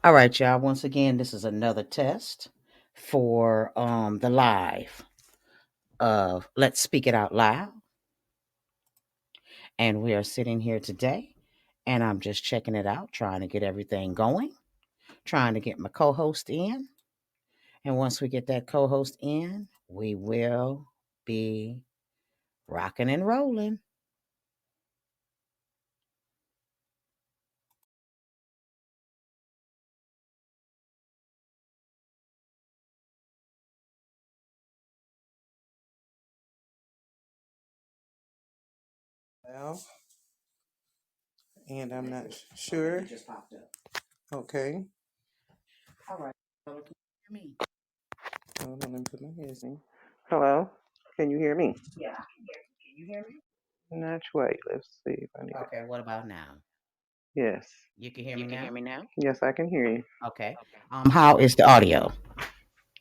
All right, y'all. Once again, this is another test for the live of Let's Speak It Out Loud. And we are sitting here today, and I'm just checking it out, trying to get everything going, trying to get my co-host in. And once we get that co-host in, we will be rocking and rolling. Well, and I'm not sure. It just popped up. Okay. All right. Can you hear me? Hold on, let me put my headset in. Hello. Can you hear me? Yeah, I can hear you. Can you hear me? Not wait. Let's see if I need it. Okay, what about now? Yes. You can hear me now? Yes, I can hear you. Okay. How is the audio?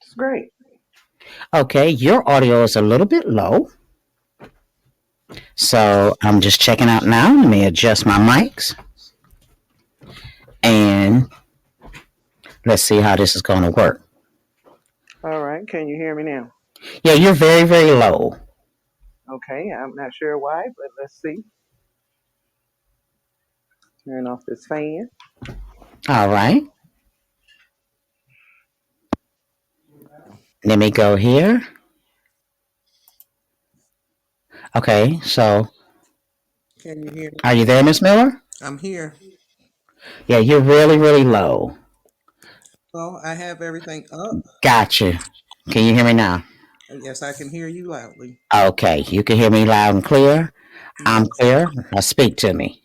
It's great. Okay, your audio is a little bit low. So I'm just checking out now. Let me adjust my mics. And let's see how this is going to work. All right. Can you hear me now? Yeah, you're very, very low. Okay. I'm not sure why, but let's see. Turn off this fan. All right. Let me go here. Okay, so Can you hear me? are you there, Miss Miller? I'm here. Yeah, you're really, really low. Well, I have everything up. Gotcha. Can you hear me now? Yes, I can hear you loudly. Okay, you can hear me loud and clear. I'm Yes. clear. Now speak to me.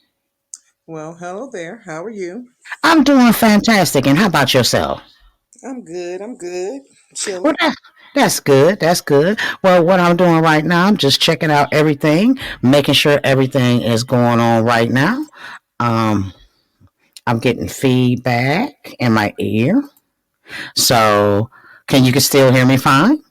Well, hello there. How are you? I'm doing fantastic. And how about yourself? I'm good. I'm good. Well, Chilling. that's good. That's good. Well, what I'm doing right now, I'm just checking out everything, making sure everything is going on right now. Um, I'm getting feedback in my ear. So, can you still hear me fine?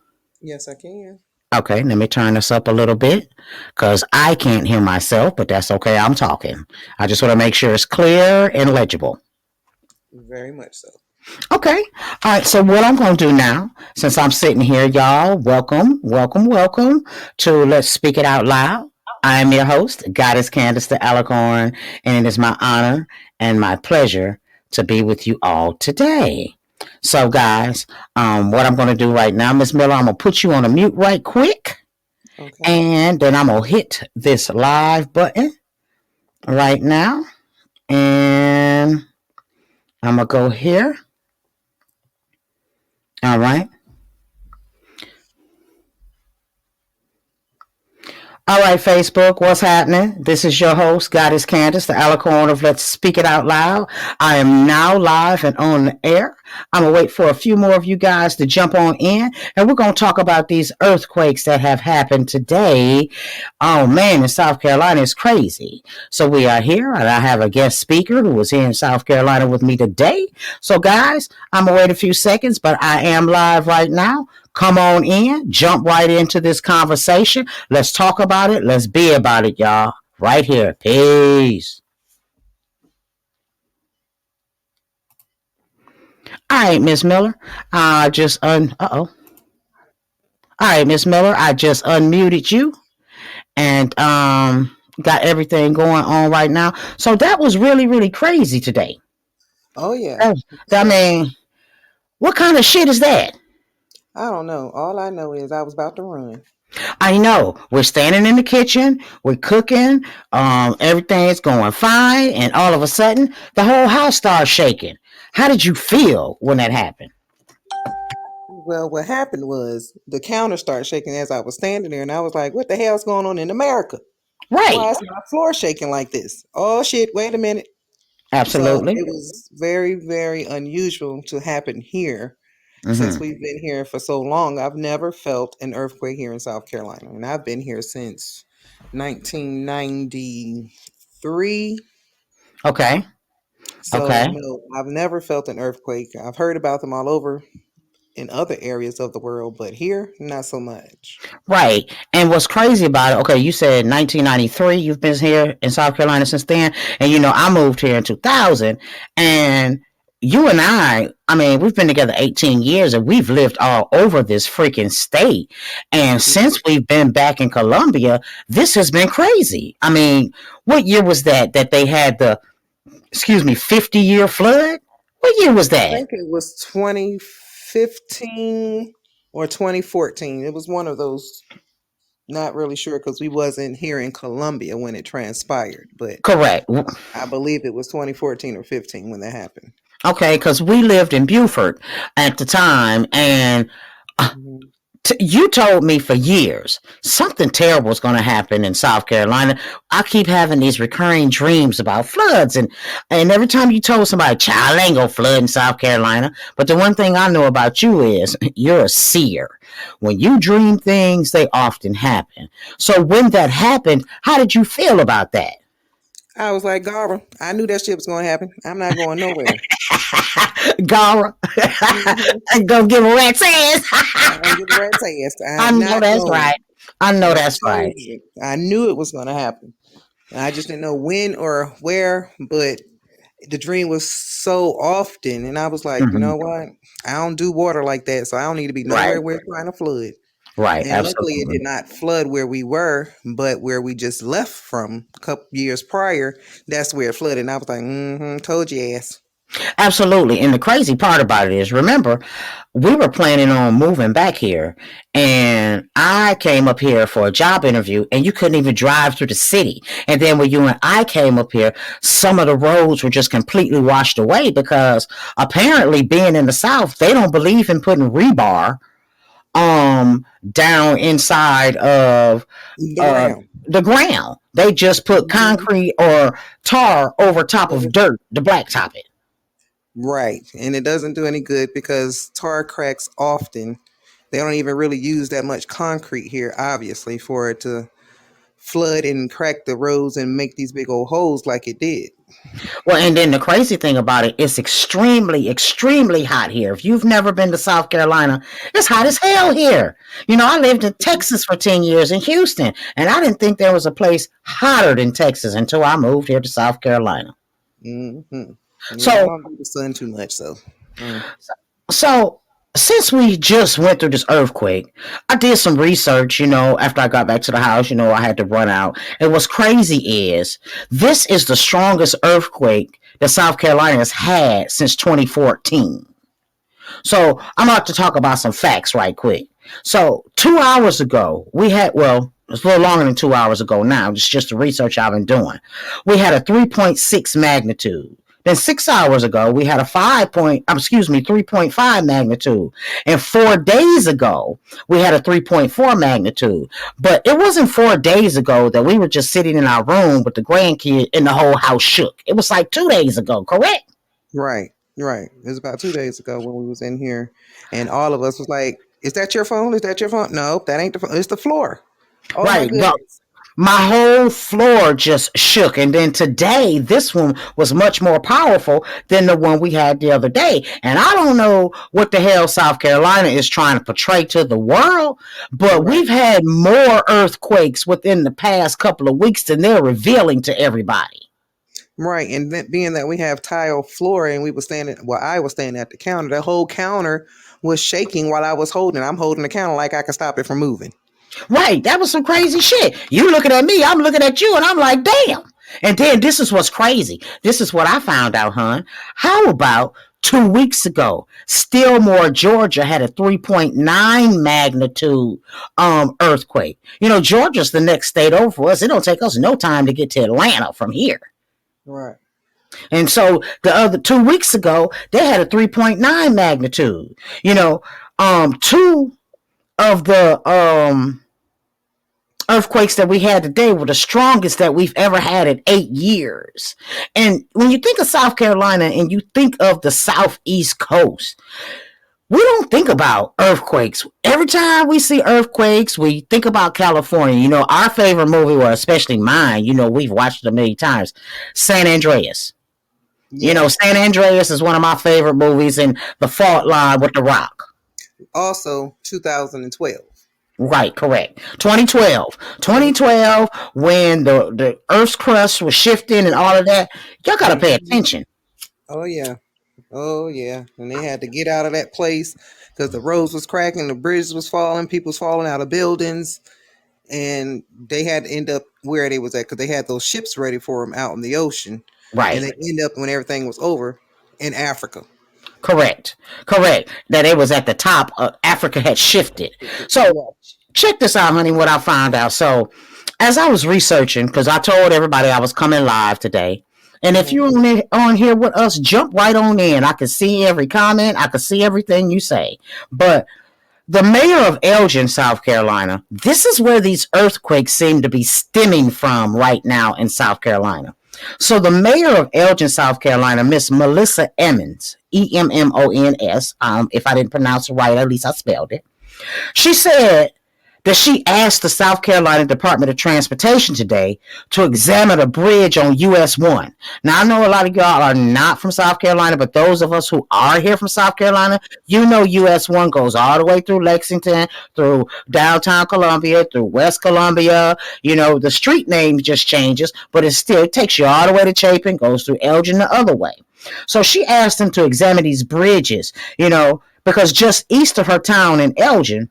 Yes, I can. Okay, let me turn this up a little bit because I can't hear myself, but that's okay. I'm talking. I just want to make sure it's clear and legible. Very much so. Okay. All right. So what I'm going to do now, since I'm sitting here, y'all, welcome, welcome, welcome to Let's Speak It Out Loud. I am your host, Goddess Candace the Alicorn, and it is my honor and my pleasure to be with you all today. So, guys, what I'm going to do right now, Miss Miller, I'm going to put you on a mute right quick, Okay. and then I'm going to hit this live button right now, and I'm going to go here. All right. All right, Facebook, what's happening? This is your host, Goddess Candace, the Alicorn of Let's Speak It Out Loud. I am now live and on the air. I'm going to wait for a few more of you guys to jump on in, and we're going to talk about these earthquakes that have happened today. Oh, man, in South Carolina, it's crazy. So we are here, and I have a guest speaker who was here in South Carolina with me today. So, guys, I'm going to wait a few seconds, but I am live right now. Come on in, jump right into this conversation. Let's talk about it. Let's be about it, y'all. Right here. Peace. All right, Miss Miller. I just uh-oh. All right, Miss Miller, I just unmuted you and got everything going on right now. So that was really, really crazy today. Oh yeah. Oh, I mean, what kind of shit is that? I don't know. All I know is I was about to run. I know we're standing in the kitchen, we're cooking, everything is going fine, and all of a sudden the whole house starts shaking. How did you feel when that happened? Well, what happened was the counter started shaking as I was standing there, and I was like, "What the hell's going on in America? Right. Why is my floor shaking like this? Oh shit! Wait a minute." So Absolutely. it was very, very unusual to happen here since Mm-hmm. we've been here for so long. I've never felt an earthquake here in South Carolina, and I've been here since 1993. Okay. So Okay. no, I've never felt an earthquake. I've heard about them all over in other areas of the world, but here, not so much. Right. And what's crazy about it, okay, you said 1993, you've been here in South Carolina since then. And, I moved here in 2000. And, you and I mean, we've been together 18 years and we've lived all over this freaking state. And since we've been back in Colombia, this has been crazy. I mean, what year was that they had the, 50-year flood? What year was I that? think it was 2015 or 2014. It was one of those. Not really sure because we wasn't here in Colombia when it transpired, but Correct. I believe it was 2014 or 15 when that happened. Okay, because we lived in Beaufort at the time, and Mhm. you told me for years something terrible is going to happen in South Carolina. I keep having these recurring dreams about floods, and every time you told somebody, "Child, ain't gonna flood in South Carolina," but the one thing I know about you is you're a seer. When you dream things, they often happen. So when that happened, how did you feel about that? I was like, Gara, I knew that shit was going to happen. I'm not going nowhere. Gara, Hmm. go give a rat's ass. I'm going to get a rat's ass. I I'm know not that's going. right. I know And I that's told right. you, I knew it was going to happen. I just didn't know when or where, but the dream was so often. And I was like, you Hmm. know what? I don't do water like that, so I don't need to be Right, nowhere where it's trying to flood. right, And luckily, it did absolutely. not flood where we were, but where we just left from a couple years prior, that's where it flooded. And I was like, told you ass. Absolutely. And the crazy part about it is, remember, we were planning on moving back here, and I came up here for a job interview, and you couldn't even drive through the city. And then when you and I came up here, some of the roads were just completely washed away because apparently, being in the South, they don't believe in putting rebar down inside of The uh ground. the ground. They just put Hmm. concrete or tar over top of dirt to blacktop it. Right. And it doesn't do any good because tar cracks often. They don't even really use that much concrete here, obviously, for it to flood and crack the roads and make these big old holes like it did. Well, and then the crazy thing about it, it's extremely, extremely hot here. If you've never been to South Carolina, it's hot as hell here. You know, I lived in Texas for 10 years in Houston, and I didn't think there was a place hotter than Texas until I moved here to South Carolina. Hmm. Yeah, I So, don't do the sun too much, so. Mm. so since we just went through this earthquake, I did some research, after I got back to the house, I had to run out. And what's crazy is this is the strongest earthquake that South Carolina has had since 2014. So I'm about to talk about some facts right quick. So 2 hours ago, we had, well, it's a little longer than 2 hours ago now. It's just the research I've been doing. We had a 3.6 magnitude. Then 6 hours ago, we had a 3.5 magnitude. And 4 days ago, we had a 3.4 magnitude. But it wasn't 4 days ago that we were just sitting in our room with the grandkid and the whole house shook. It was like 2 days ago, correct? Right, right. It was about 2 days ago when we was in here, and all of us was like, "Is that your phone? Is that your phone?" No, that ain't the phone. It's the floor. Oh my Right. No, goodness. my whole floor just shook. And then today, this one was much more powerful than the one we had the other day. And I don't know what the hell South Carolina is trying to portray to the world, but Right, we've had more earthquakes within the past couple of weeks than they're revealing to everybody. right. And that being that we have tile floor, and we was standing, well, I was standing at the counter. The whole counter was shaking while I was holding. I'm holding the counter like I could stop it from moving. Right. That was some crazy shit. You looking at me, I'm looking at you, and I'm like, damn. And then this is what's crazy. This is what I found out, hon. How about 2 weeks ago, Stillmore, Georgia had a 3.9 magnitude earthquake. Georgia's the next state over for us. It don't take us no time to get to Atlanta from here. Right. And so the other 2 weeks ago, they had a 3.9 magnitude. Two of the earthquakes that we had today were the strongest that we've ever had in 8 years. And when you think of South Carolina and you think of the southeast coast, we don't think about earthquakes. Every time we see earthquakes, we think about California. Our favorite movie, or especially mine, we've watched it a million times, San Andreas. Yes. San Andreas is one of my favorite movies, and The Fault Line with The Rock. Also, 2012. Right, correct. 2012. Mhm. 2012, when the Earth's crust was shifting and all of that. Y'all got to pay Mhm. attention. Oh yeah. Oh yeah, and they had to get out of that place because the roads was cracking, the bridges was falling, people was falling out of buildings, and they had to end up where they was at because they had those ships ready for them out in the ocean, and Right. they end up when everything was over in Africa. Correct. Correct. That it was at the top. Africa had shifted. So Yeah. check this out, honey, what I found out. So as I was researching, because I told everybody I was coming live today. And if Mhm. you're on here with us, jump right on in. I can see every comment. I can see everything you say. But the mayor of Elgin, South Carolina, this is where these earthquakes seem to be stemming from right now in South Carolina. So the mayor of Elgin, South Carolina, Miss Melissa Emmons, Emmons, if I didn't pronounce it right, at least I spelled it. She said that she asked the South Carolina Department of Transportation today to examine a bridge on US 1. Now, I know a lot of y'all are not from South Carolina, but those of us who are here from South Carolina, you know US 1 goes all the way through Lexington, through downtown Columbia, through West Columbia. You know, the street name just changes, but it takes you all the way to Chapin, goes through Elgin the other way. So she asked them to examine these bridges, because just east of her town in Elgin,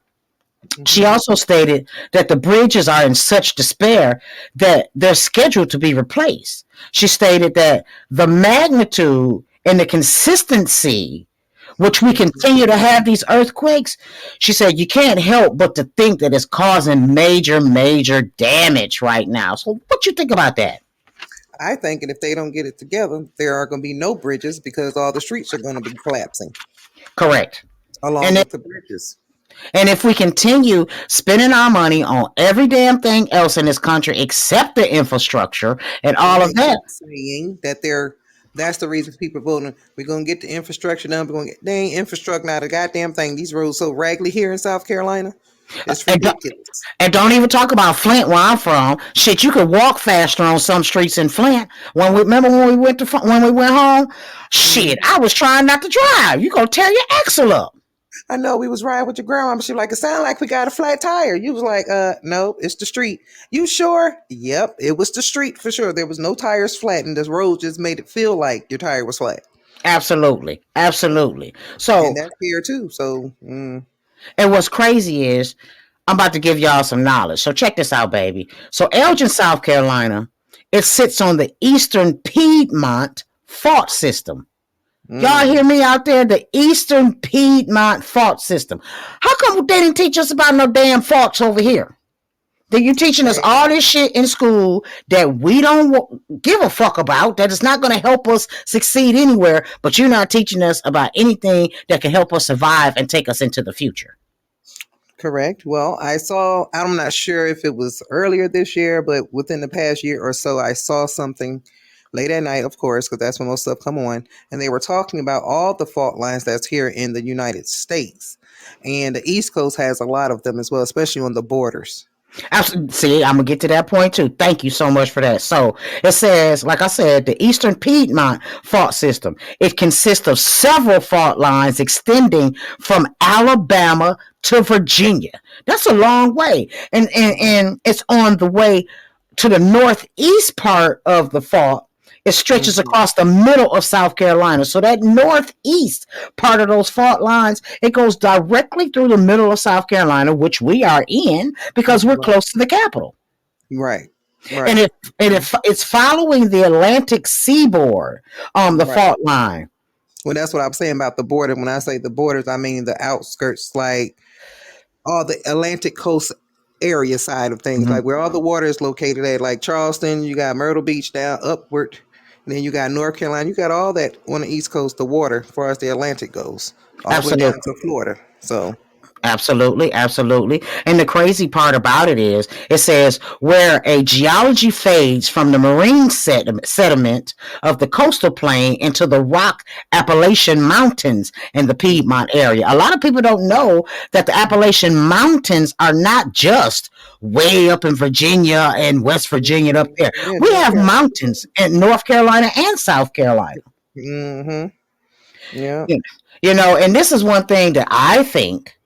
she Mhm. also stated that the bridges are in such despair that they're scheduled to be replaced. She stated that the magnitude and the consistency which we continue to have these earthquakes, she said you can't help but to think that it's causing major, major damage right now. So what you think about that? I think, and if they don't get it together, there are going to be no bridges because all the streets are going to be collapsing Correct. along And with the bridges. And if we continue spending our money on every damn thing else in this country except the infrastructure and And all they of that, keep saying that that's the reason people are voting. We're gonna get the infrastructure done. We're gonna get they ain't infrastructure now. The goddamn thing. These roads so raggedy here in South Carolina. It's and, ridiculous. and don't even talk about Flint where I'm from. Shit, you could walk faster on some streets in Flint. Remember when we went home? Shit, Mhm. I was trying not to drive. You gonna tear your axle up. I know we was riding with your grandma. She was like, it sounded like we got a flat tire. You was like, no, it's the street. You sure? Yep, it was the street for sure. There was no tires flat, and the road just made it feel like your tire was flat. Absolutely, absolutely. And So, that's here too. So and what's crazy is I'm about to give y'all some knowledge. So check this out, baby. So Elgin, South Carolina, it sits on the eastern Piedmont fault system. Y'all mm, hear me out there? The eastern Piedmont fault system. How come they didn't teach us about no damn faults over here? That you teaching us right. all this shit in school that we don't give a fuck about, that is not going to help us succeed anywhere, but you're not teaching us about anything that can help us survive and take us into the future. Correct. Well, I'm not sure if it was earlier this year, but within the past year or so, I saw something late at night, of course, because that's when most stuff come on. And they were talking about all the fault lines that's here in the United States. And the East Coast has a lot of them as well, especially on the borders. See, I'm gonna get to that point too. Thank you so much for that. So it says, like I said, the Eastern Piedmont fault system. It consists of several fault lines extending from Alabama to Virginia. That's a long way, and it's on the way to the northeast part of the fault. It stretches Mhm. across the middle of South Carolina. So that northeast part of those fault lines, it goes directly through the middle of South Carolina, which we are in because we're close to the capital. Right. And Right. it's following the Atlantic seaboard on the Right. fault line. Well, that's what I'm saying about the border. When I say the borders, I mean the outskirts, like all the Atlantic coast area side of things, Mhm. like where all the water is located at, like Charleston, you got Myrtle Beach down upward, and then you got North Carolina, you got all that on the East Coast, the water, as far as the Atlantic goes, all the way down Absolutely. to Florida. So, Absolutely, absolutely. And the crazy part about it is, it says where a geology fades from the marine sediment of the coastal plain into the rock Appalachian Mountains in the Piedmont area. A lot of people don't know that the Appalachian Mountains are not just way up in Virginia and West Virginia and up there. yeah, We North have Carolina. mountains in North Carolina and South Carolina. Mm-hmm. Yeah. You and this is one thing that I think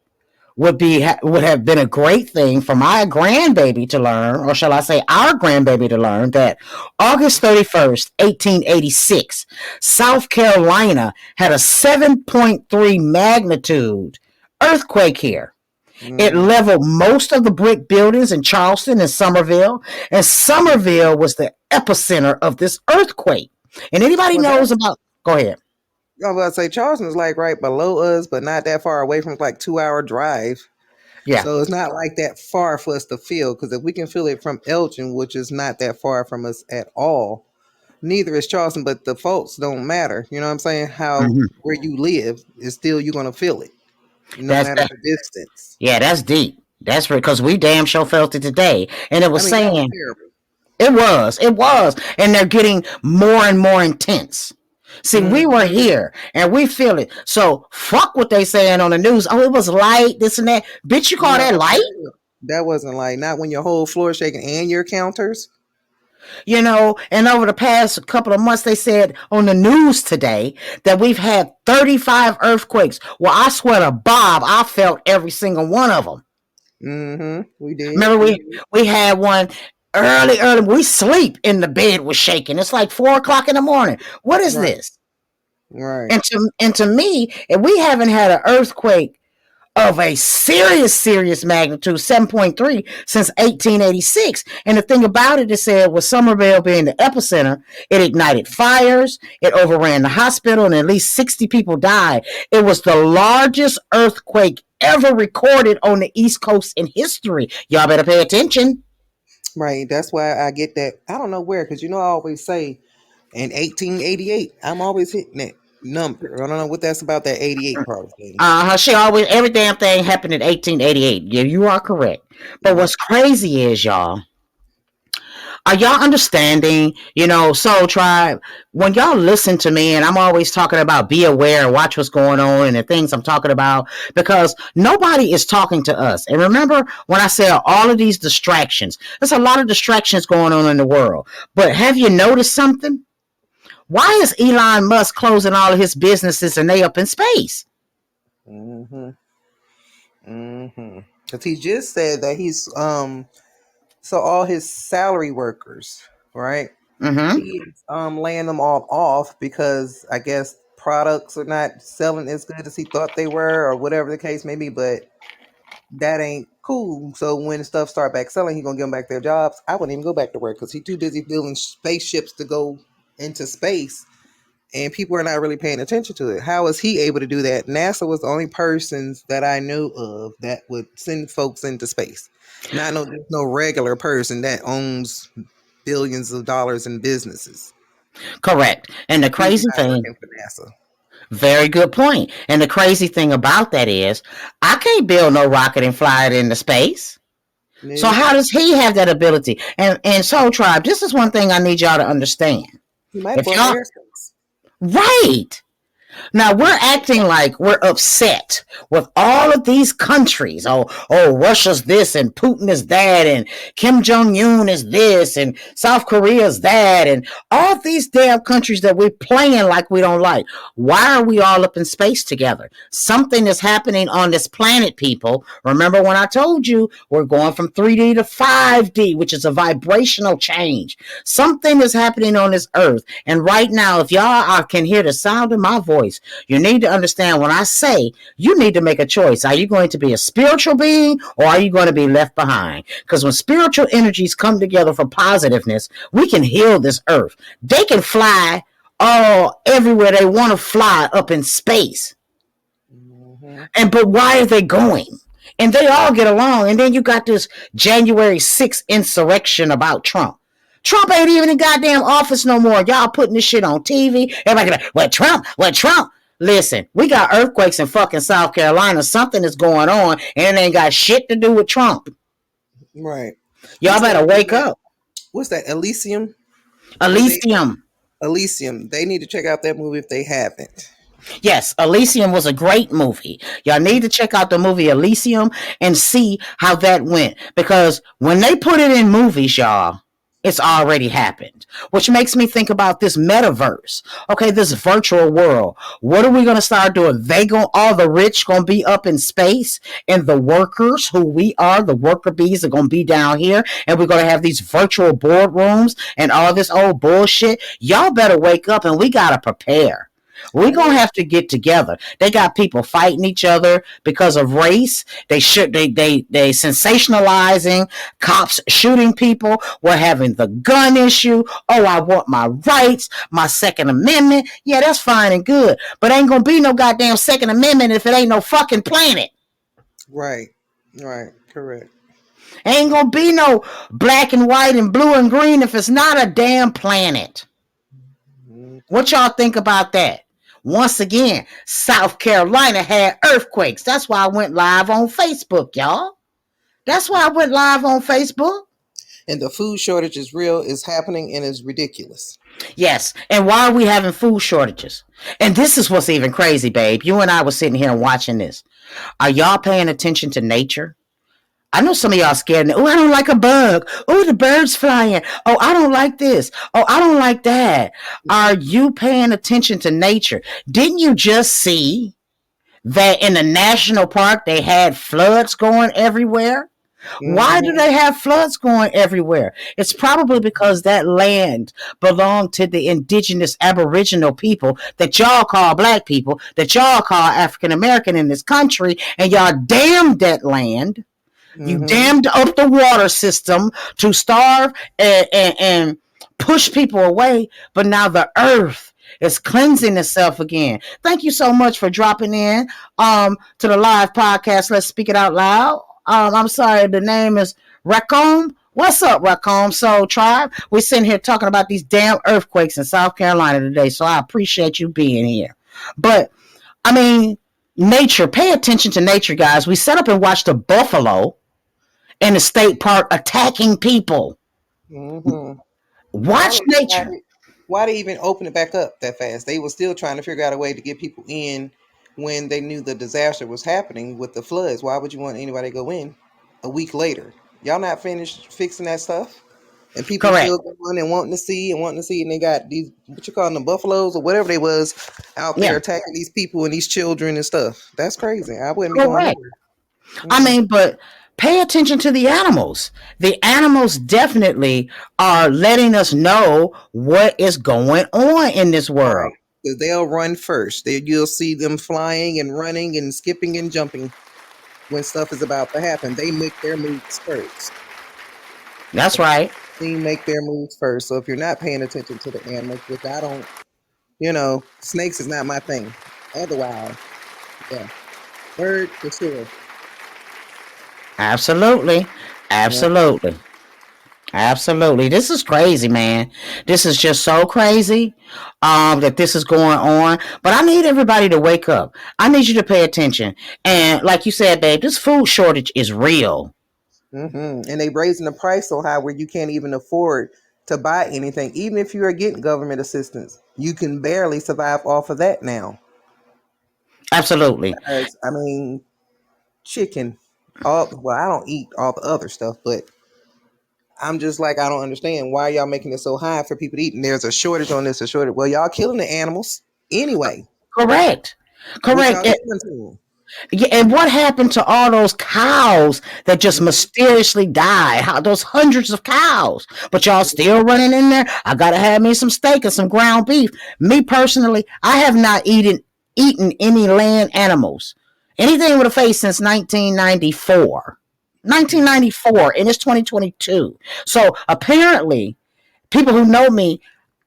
would have been a great thing for my grandbaby to learn, or shall I say our grandbaby to learn, that August 31st, 1886, South Carolina had a 7.3 magnitude earthquake here. It leveled most of the brick buildings in Charleston and Somerville, and Somerville was the epicenter of this earthquake. And anybody knows about, go ahead. I was about to say Charleston is like right below us, but not that far away from like 2 hour drive. Yeah. So it's not like that far for us to feel, because if we can feel it from Elgin, which is not that far from us at all, neither is Charleston, but the folks don't matter. You know what I'm saying? How where you live is still you're gonna feel it, no matter the distance. Yeah, that's deep. That's because we damn sure felt it today, and it was saying it was, and they're getting more and more intense. See, we were here and we feel it. So fuck what they saying on the news. Oh, it was light, this and that. Bitch, you call that light? That wasn't light. Not when your whole floor is shaking and your counters. You know, and over the past couple of months, they said on the news today that we've had 35 earthquakes. Well, I swear to Bob, I felt every single one of them. We did. Remember, we had one early. We sleep and the bed was shaking. It's like 4 o'clock in the morning. What is this? Right. And to me, if we haven't had an earthquake of a serious magnitude, 7.3, since 1886. And the thing about it, it said, with Somerville being the epicenter, it ignited fires, it overran the hospital, and at least 60 people died. It was the largest earthquake ever recorded on the East Coast in history. Y'all better pay attention. Right. That's why I get that. I don't know where, because I always say in 1888, I'm always hitting that number. I don't know what that's about, that 88 part. She always, every damn thing happened in 1888. Yeah, you are correct. But what's crazy is, y'all, are y'all understanding, Soul Tribe, when y'all listen to me, and I'm always talking about be aware and watch what's going on and the things I'm talking about, because nobody is talking to us. And remember when I said all of these distractions, there's a lot of distractions going on in the world. But have you noticed something? Why is Elon Musk closing all of his businesses and they up in space? Because he just said that he's so all his salary workers, right? He's laying them all off because I guess products are not selling as good as he thought they were, or whatever the case may be. But that ain't cool. So when stuff start back selling, he gonna give them back their jobs. I wouldn't even go back to work because he's too busy building spaceships to go into space, and people are not really paying attention to it. How is he able to do that? NASA was the only persons that I knew of that would send folks into space. Not no regular person that owns billions of dollars in businesses. Correct. And the crazy thing, for NASA. Very good point. And the crazy thing about that is, I can't build no rocket and fly it into space. Yeah. So how does he have that ability? And Soul Tribe, this is one thing I need y'all to understand. He might blow airspace. Right. Now we're acting like we're upset with all of these countries. Oh, Russia's this and Putin is that and Kim Jong-un is this and South Korea is that and all these damn countries that we're playing like we don't like. Why are we all up in space together? Something is happening on this planet, people. Remember when I told you we're going from 3D to 5D, which is a vibrational change. Something is happening on this earth. And right now, if y'all can hear the sound of my voice, you need to understand when I say you need to make a choice. Are you going to be a spiritual being or are you going to be left behind? Because when spiritual energies come together for positiveness, we can heal this earth. They can fly everywhere they want to fly up in space. But why are they going? And they all get along. And then you got this January 6th insurrection about Trump. Trump ain't even in goddamn office no more. Y'all putting this shit on TV. Everybody like, what Trump? Listen, we got earthquakes in fucking South Carolina. Something is going on, and it ain't got shit to do with Trump. Right. Y'all better wake up. What's that? Elysium? Elysium. They need to check out that movie if they haven't. Yes, Elysium was a great movie. Y'all need to check out the movie Elysium and see how that went. Because when they put it in movies, y'all, It's already happened, which makes me think about this metaverse. Okay, this virtual world. What are we going to start doing? All the rich going to be up in space, and the workers who we are, the worker bees, are going to be down here, and we're going to have these virtual boardrooms and all this old bullshit. Y'all better wake up, and we got to prepare. We're gonna have to get together. They got people fighting each other because of race. They sensationalizing cops shooting people. We're having the gun issue. Oh, I want my rights, my Second Amendment. Yeah, that's fine and good, but ain't gonna be no goddamn Second Amendment if it ain't no fucking planet. Right, correct. Ain't gonna be no black and white and blue and green if it's not a damn planet. What y'all think about that? Once again, South Carolina had earthquakes. That's why I went live on Facebook, y'all. That's why I went live on Facebook. And the food shortage is real, is happening, and is ridiculous. Yes. And why are we having food shortages? And this is what's even crazy, babe. You and I were sitting here and watching this. Are y'all paying attention to nature? I know some of y'all scared. Oh, I don't like a bug. Oh, the bird's flying. Oh, I don't like this. Oh, I don't like that. Are you paying attention to nature? Didn't you just see that in the national park they had floods going everywhere? Mm-hmm. Why do they have floods going everywhere? It's probably because that land belonged to the indigenous aboriginal people that y'all call black people, that y'all call African American in this country, and y'all damned that land. You dammed up the water system to starve and push people away, but now the earth is cleansing itself again. Thank you so much for dropping in to the live podcast. Let's speak it out loud. I'm sorry, the name is Raccoon. What's up, Raccoon Soul Tribe? We're sitting here talking about these damn earthquakes in South Carolina today, so I appreciate you being here. But, I mean, nature, pay attention to nature, guys. We sat up and watched a buffalo in the state park attacking people. Watch nature. Why they even open it back up that fast? They were still trying to figure out a way to get people in when they knew the disaster was happening with the floods. Why would you want anybody to go in a week later? Y'all not finished fixing that stuff? And people still going and wanting to see, and they got these, what you call them, buffaloes or whatever they was out there attacking these people and these children and stuff. That's crazy. I wouldn't be going anywhere. I mean, but pay attention to the animals. The animals definitely are letting us know what is going on in this world. Because they'll run first. You'll see them flying and running and skipping and jumping when stuff is about to happen. They make their moves first. That's right. They make their moves first. So if you're not paying attention to the animals, which I don't, snakes is not my thing. Otherwise, yeah. Bird for sure. Absolutely. This is crazy, man. This is just so crazy that this is going on. But I need everybody to wake up. I need you to pay attention. And like you said, babe, this food shortage is real. And they raising the price so high where you can't even afford to buy anything. Even if you are getting government assistance, you can barely survive off of that now. Absolutely. I mean, chicken. I don't eat all the other stuff, but I'm just like, I don't understand why y'all making it so high for people to eat. And there's a shortage on this, a shortage. Well, y'all killing the animals anyway. Correct. Yeah, and what happened to all those cows that just mysteriously died? How those hundreds of cows? But y'all still running in there? I gotta have me some steak and some ground beef. Me personally, I have not eaten any land animals. Anything with a face since 1994. 1994, and it's 2022. So apparently, people who know me,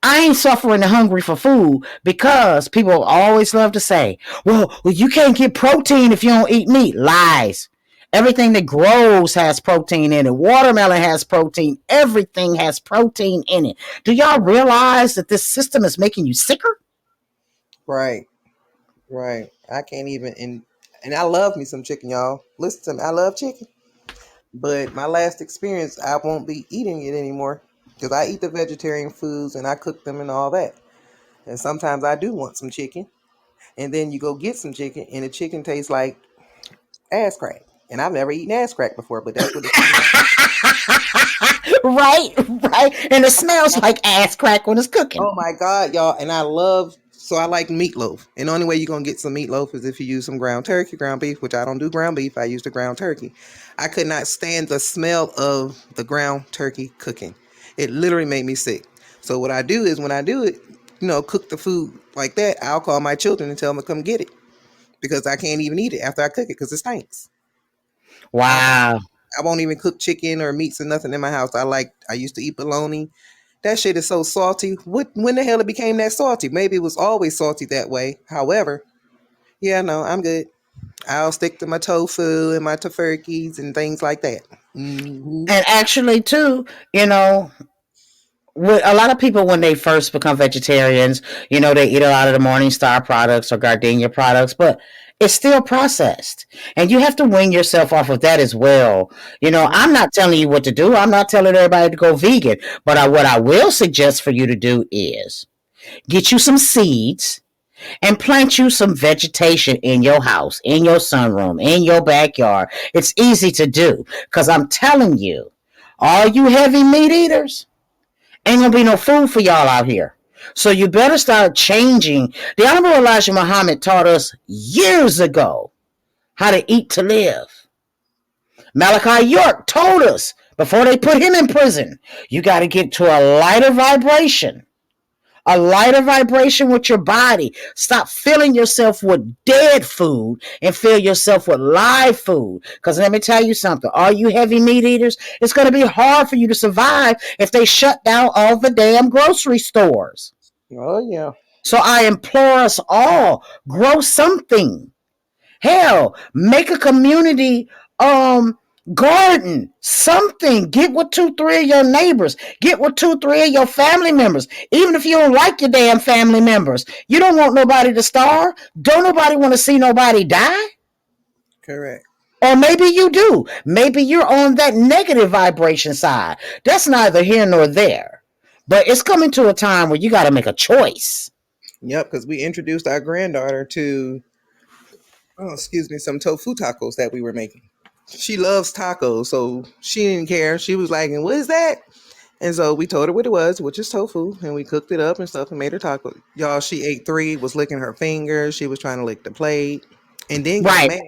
I ain't suffering and hungry for food, because people always love to say, well, you can't get protein if you don't eat meat. Lies. Everything that grows has protein in it. Watermelon has protein. Everything has protein in it. Do y'all realize that this system is making you sicker? Right. I can't even, and I love me some chicken, y'all. Listen to me, I love chicken. But my last experience, I won't be eating it anymore, because I eat the vegetarian foods and I cook them and all that. And sometimes I do want some chicken. And then you go get some chicken and the chicken tastes like ass crack. And I've never eaten ass crack before, but that's what it is. Right, right. And it smells like ass crack when it's cooking. Oh my God, y'all. And I like meatloaf. And the only way you're going to get some meatloaf is if you use some ground turkey, ground beef, which I don't do ground beef. I use the ground turkey. I could not stand the smell of the ground turkey cooking. It literally made me sick. So what I do is when I do it, cook the food like that, I'll call my children and tell them to come get it because I can't even eat it after I cook it because it stinks. I, Wow. I won't even cook chicken or meats or nothing in my house. I used to eat bologna. That shit is so salty. When the hell it became that salty? Maybe it was always salty that way. However, yeah, no, I'm good. I'll stick to my tofu and my tofurkeys and things like that. And actually, too, you know, with a lot of people when they first become vegetarians, they eat a lot of the Morning Star products or Gardenia products, but it's still processed. And you have to wean yourself off of that as well. I'm not telling you what to do. I'm not telling everybody to go vegan. But what I will suggest for you to do is get you some seeds and plant you some vegetation in your house, in your sunroom, in your backyard. It's easy to do because I'm telling you, all you heavy meat eaters, ain't gonna be no food for y'all out here. So you better start changing. The Honorable Elijah Muhammad taught us years ago how to eat to live. Malachi York told us before they put him in prison, you got to get to a lighter vibration. A lighter vibration with your body. Stop filling yourself with dead food and fill yourself with live food. Because let me tell you something. All you heavy meat eaters, it's going to be hard for you to survive if they shut down all the damn grocery stores. Oh yeah. So I implore us all, grow something. Hell, make a community garden, something. Get with 2, 3 of your neighbors. Get with 2, 3 of your family members. Even if you don't like your damn family members, you don't want nobody to starve. Don't nobody want to see nobody die. Correct. Or maybe you do. Maybe you're on that negative vibration side. That's neither here nor there. But it's coming to a time where you got to make a choice. Yep, because we introduced our granddaughter to, oh, excuse me, some tofu tacos that we were making. She loves tacos, so she didn't care. She was like, "And what is that?" And so we told her what it was, which is tofu, and we cooked it up and stuff and made her taco. Y'all, she ate 3, was licking her fingers. She was trying to lick the plate, and then got Right. mad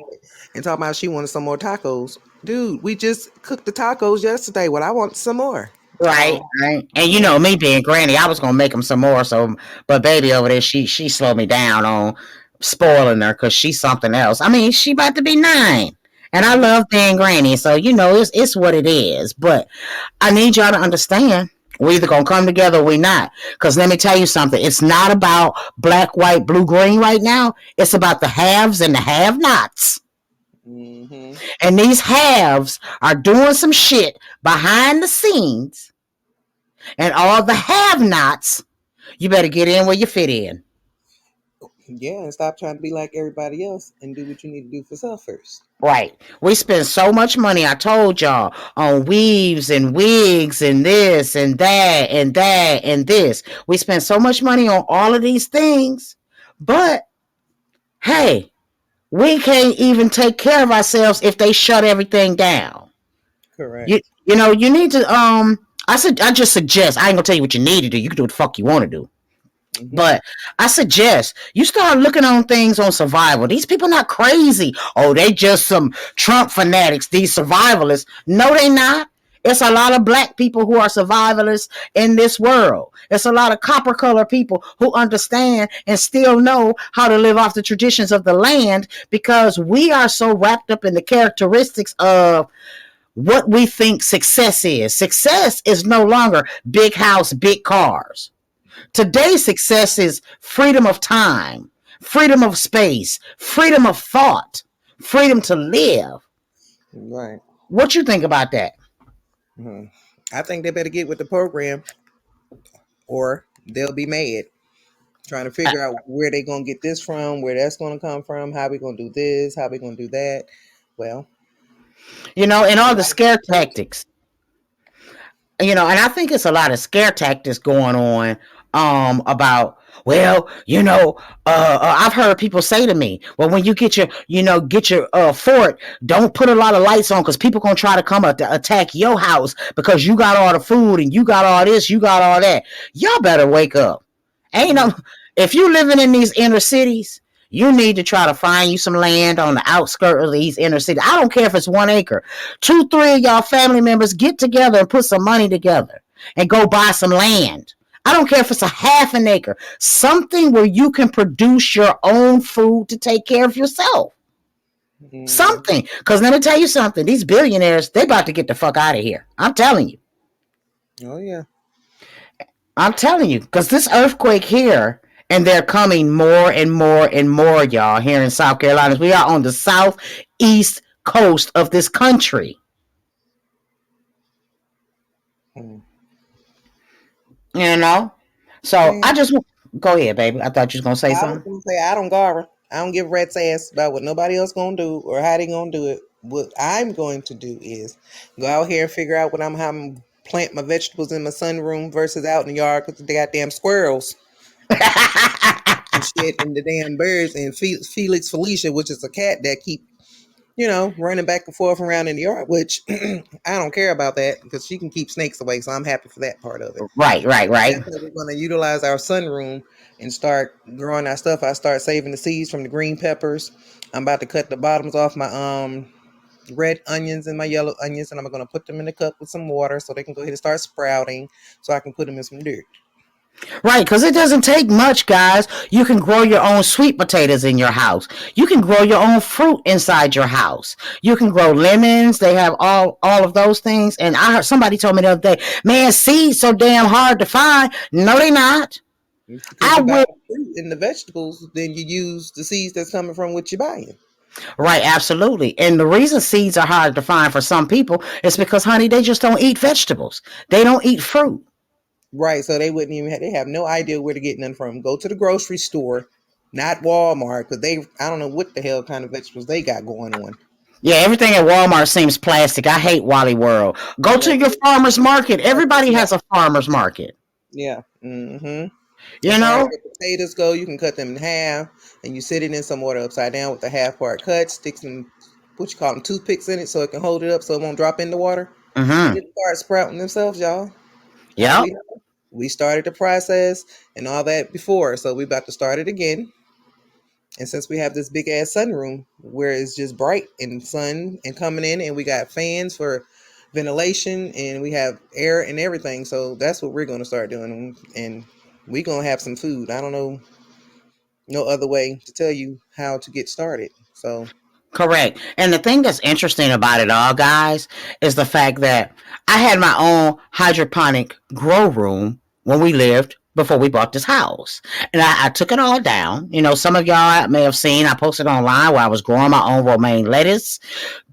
and talking about she wanted some more tacos. Dude, we just cooked the tacos yesterday. Well, I want some more. Right, Oh, right. And yeah. me being granny, I was gonna make them some more. So, but baby over there, she slowed me down on spoiling her because she's something else. I mean, she about to be 9, and I love being granny. So it's what it is. But I need y'all to understand. We either gonna come together or we not. Because let me tell you something. It's not about black, white, blue, green right now. It's about the haves and the have-nots. Mm-hmm. And these haves are doing some shit behind the scenes, and all the have-nots, you better get in where you fit in. Yeah, and stop trying to be like everybody else and do what you need to do for self first. Right. We spend so much money, I told y'all, on weaves and wigs and this and that and that and this. We spend so much money on all of these things, but hey, we can't even take care of ourselves if they shut everything down. You Correct. you need to I just suggest, I ain't gonna tell you what you need to do. You can do what the fuck you want to do. Mm-hmm. But I suggest you start looking on things on survival. These people not crazy. Oh, they just some Trump fanatics, these survivalists. No, they not. It's a lot of black people who are survivalists in this world. It's a lot of copper color people who understand and still know how to live off the traditions of the land because we are so wrapped up in the characteristics of what we think success is. Success is no longer big house, big cars. Today's success is freedom of time, freedom of space, freedom of thought, freedom to live. Right. What you think about that? Mhm. I think they better get with the program or they'll be mad trying to Uh, figure out where they going to get this from, where that's going to come from, how we going to do this, how we going to do that. Well, and a all the lot of scare crazy. tactics. And I think it's a lot of scare tactics going on about Well, I've heard people say to me, well, when you get your fort, don't put a lot of lights on because people gonna try to come attack your house because you got all the food and you got all this, you got all that. Y'all better wake up. Ain't no, if you living in these inner cities, you need to try to find you some land on the outskirts of these inner cities. I don't care if it's 1 acre. 2, 3 of y'all family members get together and put some money together and go buy some land. I don't care if it's a half an acre. Something where you can produce your own food to take care of yourself. Something. Because let me tell you something. These billionaires, they about to get the fuck out of here. I'm telling you. Oh yeah. I'm telling you. Because this earthquake here, and they're coming more and more and more, y'all, here in South Carolina. We are on the southeast coast of this country. You know? So I just go ahead, baby. I thought you was gonna say I was something. gonna say I don't gar. I don't give a rat's ass about what nobody else gonna do or how they gonna do it. What I'm going to do is go out here and figure out what I'm having plant my vegetables in my sunroom versus out in the yard because the goddamn squirrels and shit and the damn birds and Felix Felicia, which is a cat that keep running back and forth around in the yard, which I don't care about that because she can keep snakes away, so I'm happy for that part of it. Right. That's how we're going to utilize our sunroom and start growing our stuff. I start saving the seeds from the green peppers. I'm about to cut the bottoms off my red onions and my yellow onions, and I'm going to put them in a cup with some water so they can go ahead and start sprouting so I can put them in some dirt. Right, because it doesn't take much, guys. You can grow your own sweet potatoes in your house. You can grow your own fruit inside your house. You can grow lemons. They have all of those things. And I heard somebody told me the other day, man, seeds so damn hard to find. No, they not. Because I you buy will. the fruit and the vegetables, then you use the seeds that's coming from what you're buying. Right, absolutely. And the reason seeds are hard to find for some people is because, honey, they just don't eat vegetables. They don't eat fruit. Right, so they wouldn't even they have no idea where to get none from. Go to the grocery store, not Walmart, because I don't know what the hell kind of vegetables they got going on. Yeah, everything at Walmart seems plastic. I hate Wally World. Go Yeah, to your farmer's market. Everybody has a farmer's market. yeah. Mm-hmm. You As far as know? the potatoes go, you can cut them in half, and you sit it in some water upside down with the half part cut. Stick some what you call them toothpicks in it so it can hold it up so it won't drop in the water, and Mm-hmm. it start sprouting themselves, y'all. How Yep. we know? We started the process and all that before, so we about to start it again. And since we have this big ass sunroom where it's just bright and sun and coming in, and we got fans for ventilation and we have air and everything, so that's what we're going to start doing. And we're going to have some food. I don't know no other way to tell you how to get started. So, Correct. And the thing that's interesting about it all, guys, is the fact that I had my own hydroponic grow room when we lived before we bought this house. And I took it all down. Some of y'all may have seen I posted online where I was growing my own romaine lettuce.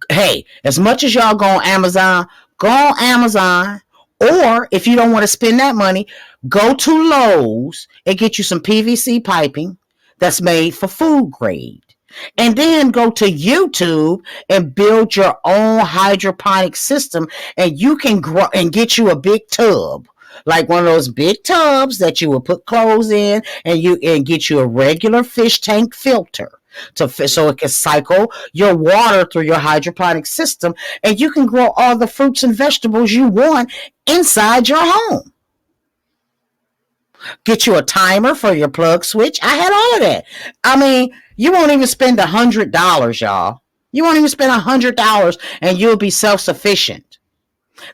Hey, as much as y'all go on Amazon, or if you don't want to spend that money, go to Lowe's and get you some PVC piping that's made for food grade. And then go to YouTube and build your own hydroponic system, and you can grow and get you a big tub, like one of those big tubs that you will put clothes in, and get you a regular fish tank filter so it can cycle your water through your hydroponic system, and you can grow all the fruits and vegetables you want inside your home. Get you a timer for your plug switch. I had all of that. I mean, you won't even spend $100, y'all. You won't even spend $100, and you'll be self-sufficient.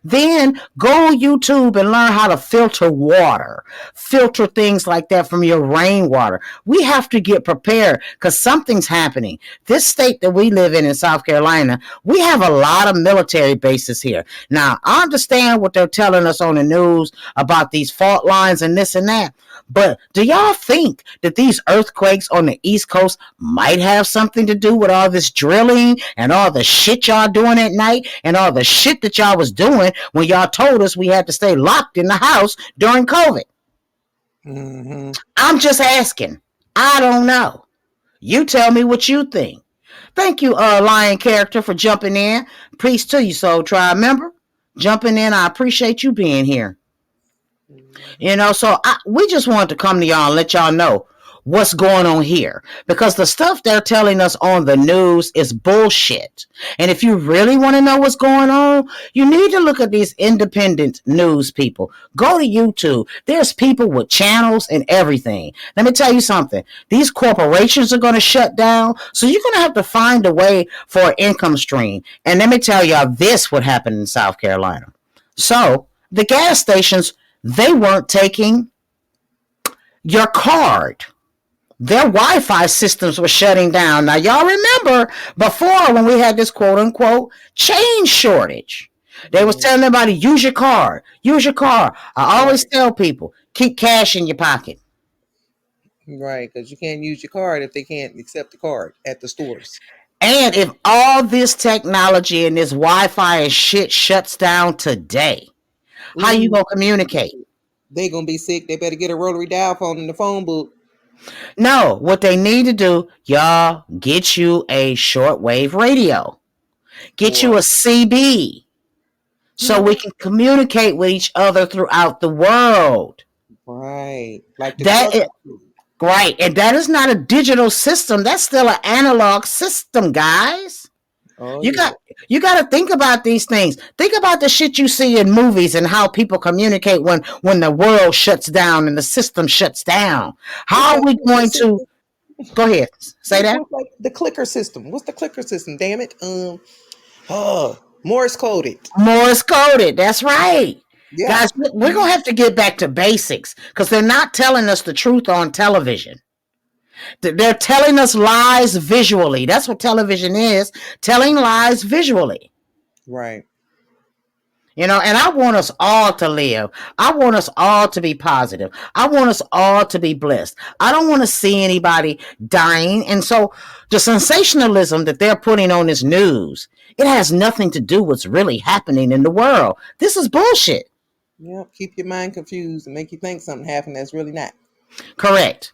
Then go on YouTube and learn how to filter water, filter things like that from your rainwater. We have to get prepared because something's happening. This state that we live in South Carolina, we have a lot of military bases here. Now, I understand what they're telling us on the news about these fault lines and this and that. But do y'all think that these earthquakes on the East Coast might have something to do with all this drilling and all the shit y'all doing at night and all the shit that y'all was doing when y'all told us we had to stay locked in the house during COVID? I'm just asking. I don't know. You tell me what you think. Thank you, Lion Character, for jumping in. Peace to you, Soul Tribe member. Jumping in, I appreciate you being here. Mhm. So we just wanted to come to y'all and let y'all know what's going on here, because the stuff they're telling us on the news is bullshit. And if you really want to know what's going on, you need to look at these independent news people. Go to YouTube. There's people with channels and everything. Let me tell you something. These corporations are going to shut down, so you're going to have to find a way for an income stream. And let me tell y'all this what happened in South Carolina. So the gas stations, they weren't taking your card. Their Wi-Fi systems were shutting down. Now, y'all remember before when we had this quote unquote change shortage, they was Mhm. telling everybody, use your card, use your card. I always Right, tell people, keep cash in your pocket. right, because you can't use your card if they can't accept the card at the stores. And if all this technology and this Wi-Fi and shit shuts down today, how you Ooh, gonna communicate? they gonna be sick. They better get a rotary dial phone in the phone book. No, what they need to do, y'all, get you a shortwave radio. Get you Or a CB so we can communicate with each other throughout the world. right, like the That truck. is right, and that is not a digital system. That's still an analog system, guys. Oh You yeah, got you got to think about these things. Think about the shit you see in movies and how people communicate when the world shuts down and the system shuts down. it's How are like we the going to system. go ahead? Say that. What's like the clicker system? What's the clicker system? Damn it. Morse coded. Morse coded. That's right. Yeah. Guys, we're going to have to get back to basics because they're not telling us the truth on television. They're telling us lies visually. That's what television is, telling lies visually. Right. And I want us all to live. I want us all to be positive. I want us all to be blessed. I don't want to see anybody dying. And so the sensationalism that they're putting on this news, it has nothing to do with what's really happening in the world. This is bullshit. Yep. Keep your mind confused and make you think something happened that's really not. Correct.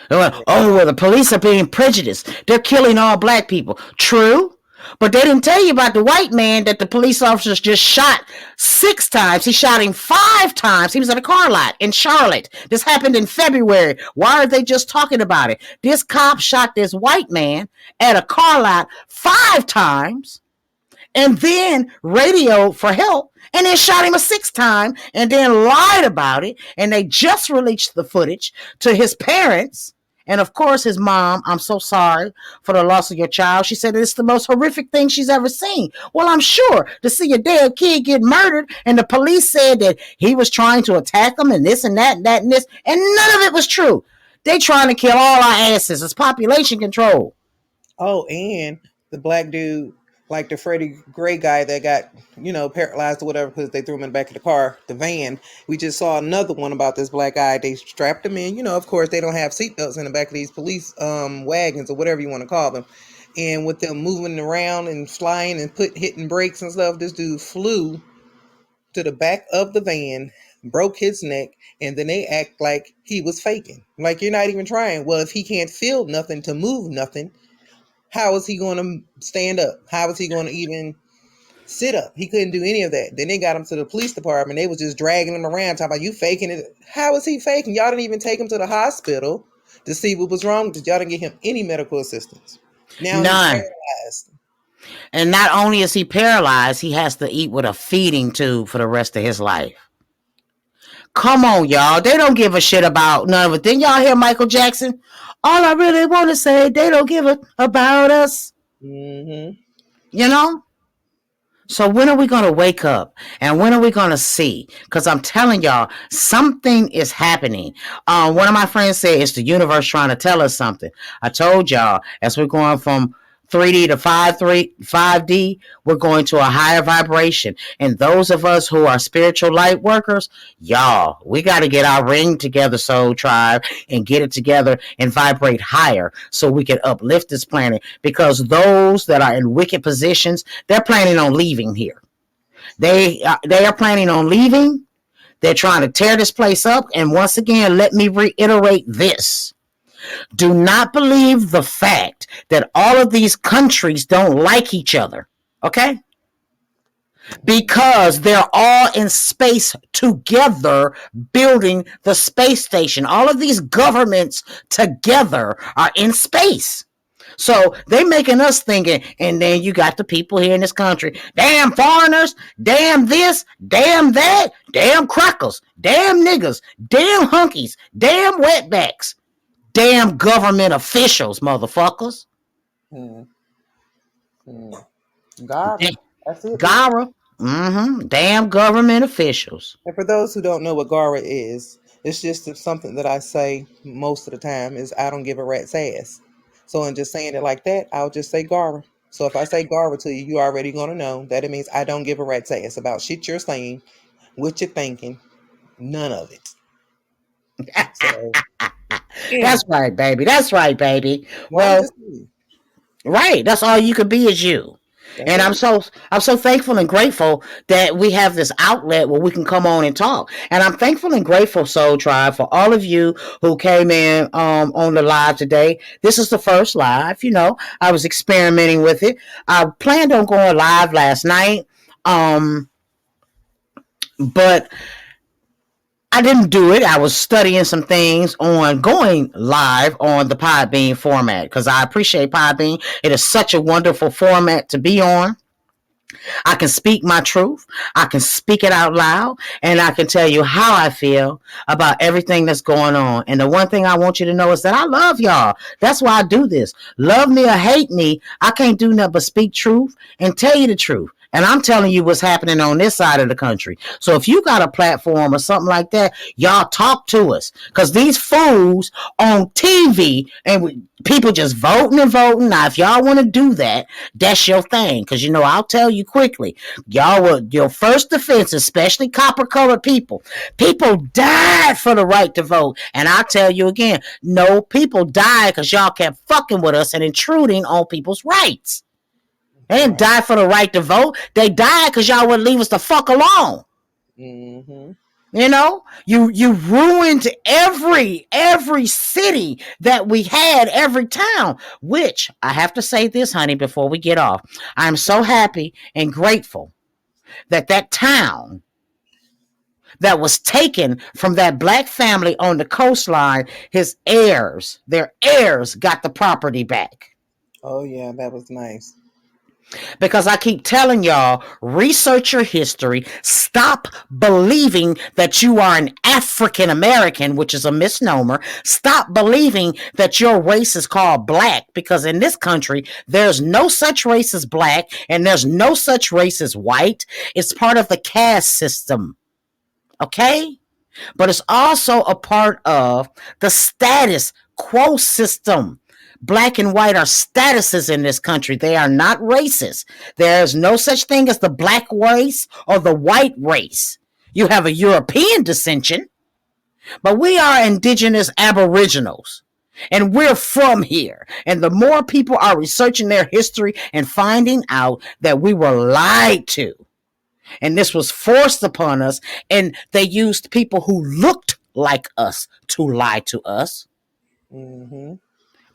Yeah. Oh, well, the police are being prejudiced. They're killing all black people. True. But they didn't tell you about the white man that the police officers just shot 6 times. He shot him 5 times. He was at a car lot in Charlotte. This happened in February. Why are they just talking about it? This cop shot this white man at a car lot 5 times and then radioed for help and then shot him a 6th time and then lied about it. And they just released the footage to his parents. And of course, his mom, I'm so sorry for the loss of your child. She said it's the most horrific thing she's ever seen. Well, I'm sure to see a dead kid get murdered, and the police said that he was trying to attack them and this and that and that and this, and none of it was true. They trying to kill all our asses. It's population control. Oh, and the black dude, like the Freddie Gray guy that got, paralyzed or whatever because they threw him in the back of the car, the van. We just saw another one about this black guy. They strapped him in. Of course, they don't have seatbelts in the back of these police wagons or whatever you want to call them. And with them moving around and flying and hitting brakes and stuff, this dude flew to the back of the van, broke his neck, and then they act like he was faking. Like, you're not even trying. Well, if he can't feel nothing to move nothing, how is he going to stand up? How is he going to even sit up? He couldn't do any of that. Then they got him to the police department. They was just dragging him around, talking about, you faking it. How is he faking? Y'all didn't even take him to the hospital to see what was wrong because y'all didn't get him any medical assistance. Now he's None. paralyzed. And not only is he paralyzed, he has to eat with a feeding tube for the rest of his life. Come on, y'all. They don't give a shit about none of it. Didn't y'all hear Michael Jackson? All I really want to say, they don't give a about us. Mm-hmm. You know? So when are we going to wake up? And when are we going to see? Because I'm telling y'all, something is happening. One of my friends said it's the universe trying to tell us something. I told y'all, as we're going from 3D to 5D, we're going to a higher vibration. And those of us who are spiritual light workers, y'all, we got to get our ring together, Soul Tribe, and get it together and vibrate higher so we can uplift this planet. Because those that are in wicked positions, they're planning on leaving here. They are planning on leaving. They're trying to tear this place up. And once again, let me reiterate this. Do not believe the fact that all of these countries don't like each other. Okay? because they're all in space together building the space station. All of these governments together are in space. So they making us thinking, and then you got the people here in this country, damn foreigners, damn this, damn that, damn crackers, damn niggas, damn hunkies, damn wetbacks, damn government officials, motherfuckers. Hmm. Hmm. Gara. That's it, bitch. Gara. Damn government officials. And for those who don't know what Gara is, it's just something that I say most of the time is I don't give a rat's ass. So in just saying it like that, I'll just say Gara. So if I say Gara to you, you already gonna know that it means I don't give a rat's ass about shit you're saying, what you're thinking, none of it. So That's anyway, right, baby. That's right, baby. well, I'm Well, just me. right. That's all you can be is you. That's And right. I'm so thankful and grateful that we have this outlet where we can come on and talk. And I'm thankful and grateful, Soul Tribe, for all of you who came in on the live today. This is the first live. I was experimenting with it. I planned on going live last night. But I didn't do it. I was studying some things on going live on the Podbean format because I appreciate Podbean. It is such a wonderful format to be on. I can speak my truth. I can speak it out loud, and I can tell you how I feel about everything that's going on. And the one thing I want you to know is that I love y'all. That's why I do this. Love me or hate me, I can't do nothing but speak truth and tell you the truth. And I'm telling you what's happening on this side of the country. So if you got a platform or something like that, y'all talk to us. Because these fools on TV and people just voting and voting. Now, if y'all want to do that, that's your thing. Because, I'll tell you quickly, y'all were your first defense, especially copper colored people. People died for the right to vote. And I'll tell you again, no, people died because y'all kept fucking with us and intruding on people's rights. They didn't Right. die for the right to vote. They died because y'all wouldn't leave us the fuck alone. Mm-hmm. You ruined every city that we had, every town. Which I have to say this, honey, before we get off. I'm so happy and grateful that town that was taken from that black family on the coastline, their heirs got the property back. Oh yeah, that was nice. Because I keep telling y'all, research your history. Stop believing that you are an African American, which is a misnomer. Stop believing that your race is called black, because in this country, there's no such race as black and there's no such race as white. It's part of the caste system. Okay? But it's also a part of the status quo system. Black and white are statuses in this country. They are not races. There's no such thing as the black race or the white race. You have a European dissension, but we are indigenous aboriginals. And we're from here. And the more people are researching their history and finding out that we were lied to, and this was forced upon us, and they used people who looked like us to lie to us. Mm-hmm.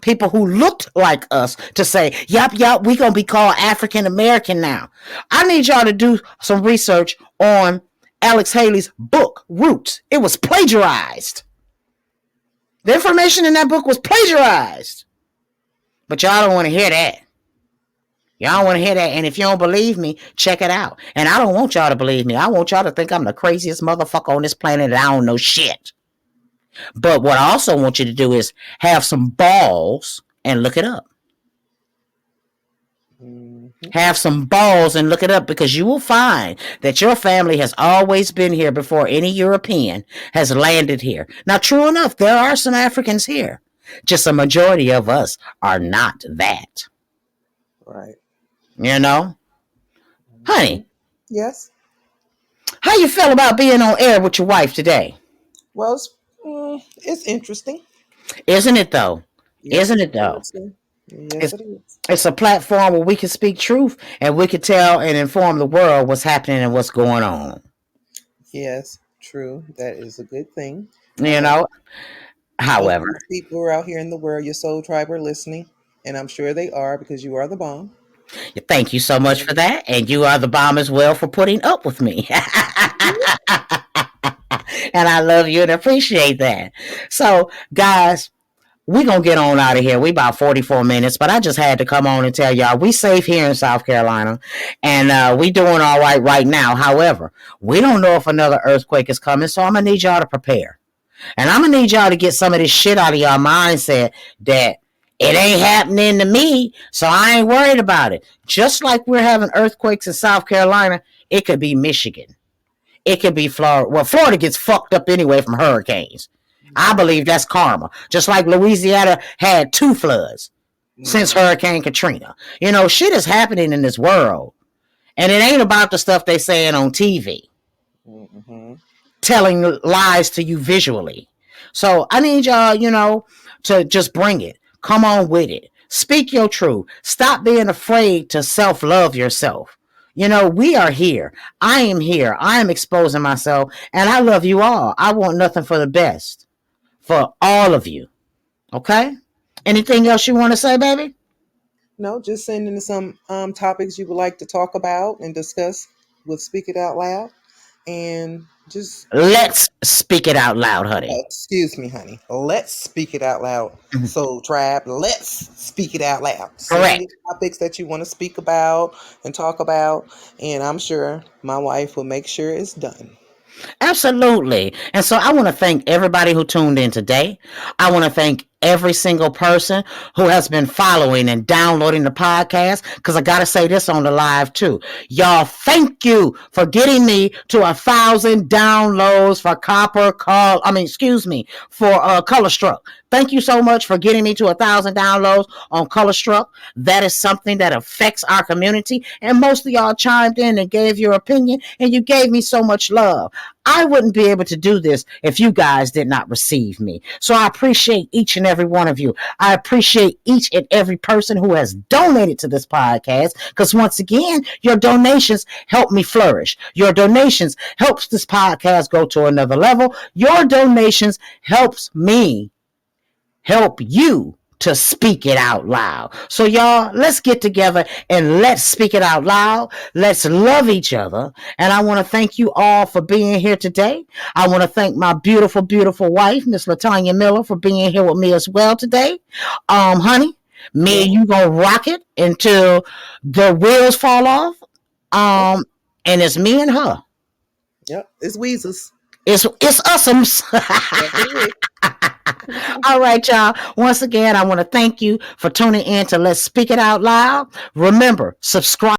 People who looked like us to say, yup, we gonna be called African American now. I need y'all to do some research on Alex Haley's book, Roots. It was plagiarized. The information in that book was plagiarized. But y'all don't want to hear that. Y'all want to hear that. And if you don't believe me, check it out. And I don't want y'all to believe me. I want y'all to think I'm the craziest motherfucker on this planet and I don't know shit. But what I also want you to do is have some balls and look it up. Mm-hmm. Have some balls and look it up, because you will find that your family has always been here before any European has landed here. Now, true enough, there are some Africans here. Just a majority of us are not that. Right. You know? Mm-hmm. Honey, Yes. how you feel about being on air with your wife today? Well, it's interesting. Isn't it though? Yes, Isn't it it though? is. Yes, It's it is. it's a platform where we can speak truth and we can tell and inform the world what's happening and what's going on. Yes, true. That is a good thing. You Um, know? hope However, these people are out here in the world, your soul tribe, are listening, and I'm sure they are because you are the bomb. Thank you so much for that. And you are the bomb as well for putting up with me. And I love you and appreciate that. So, guys, we gonna get on out of here. We about 44 minutes, but I just had to come on and tell y'all we safe here in South Carolina, and we doing all right now. However, we don't know if another earthquake is coming, so I'm gonna need y'all to prepare, and I'm gonna need y'all to get some of this shit out of y'all mindset that it ain't happening to me, so I ain't worried about it. Just like we're having earthquakes in South Carolina, it could be Michigan. It could be Florida. Well, Florida gets fucked up anyway from hurricanes. I believe that's karma. Just like Louisiana had 2 floods since Hurricane Katrina. You know, shit is happening in this world. And it ain't about the stuff they saying on TV. Telling lies to you visually. So I need y'all, to just bring it. Come on with it. Speak your truth. Stop being afraid to self-love yourself. We are here. I am here. I am exposing myself, and I love you all. I want nothing for the best for all of you. Okay? Anything else you want to say, baby? No, just send in some topics you would like to talk about and discuss with Speak It Out Loud. And just let's speak it out loud, honey. Excuse me, honey. Let's speak it out loud. So, Tribe, let's speak it out loud. Correct. Send topics that you want to speak about and talk about, and I'm sure my wife will make sure it's done. Absolutely. And so I want to thank everybody who tuned in today. I want to thank every single person who has been following and downloading the podcast, because I got to say this on the live too. Y'all, thank you for getting me to 1,000 downloads for Color Struck. Thank you so much for getting me to 1,000 downloads on Color Struck. That is something that affects our community, and most of y'all chimed in and gave your opinion, and you gave me so much love. I wouldn't be able to do this if you guys did not receive me. So I appreciate each and every one of you. I appreciate each and every person who has donated to this podcast, because once again, your donations help me flourish. Your donations helps this podcast go to another level. Your donations helps me help you to speak it out loud. So y'all, let's get together and let's speak it out loud. Let's love each other. And I want to thank you all for being here today. I want to thank my beautiful, beautiful wife, Miss LaTanya Miller, for being here with me as well today. Honey, me and you gonna rock it until the wheels fall off. And it's me and her. Yep, it's Weezers. It's usomes. All right, y'all. Once again, I want to thank you for tuning in to Let's Speak It Out Loud. Remember, subscribe.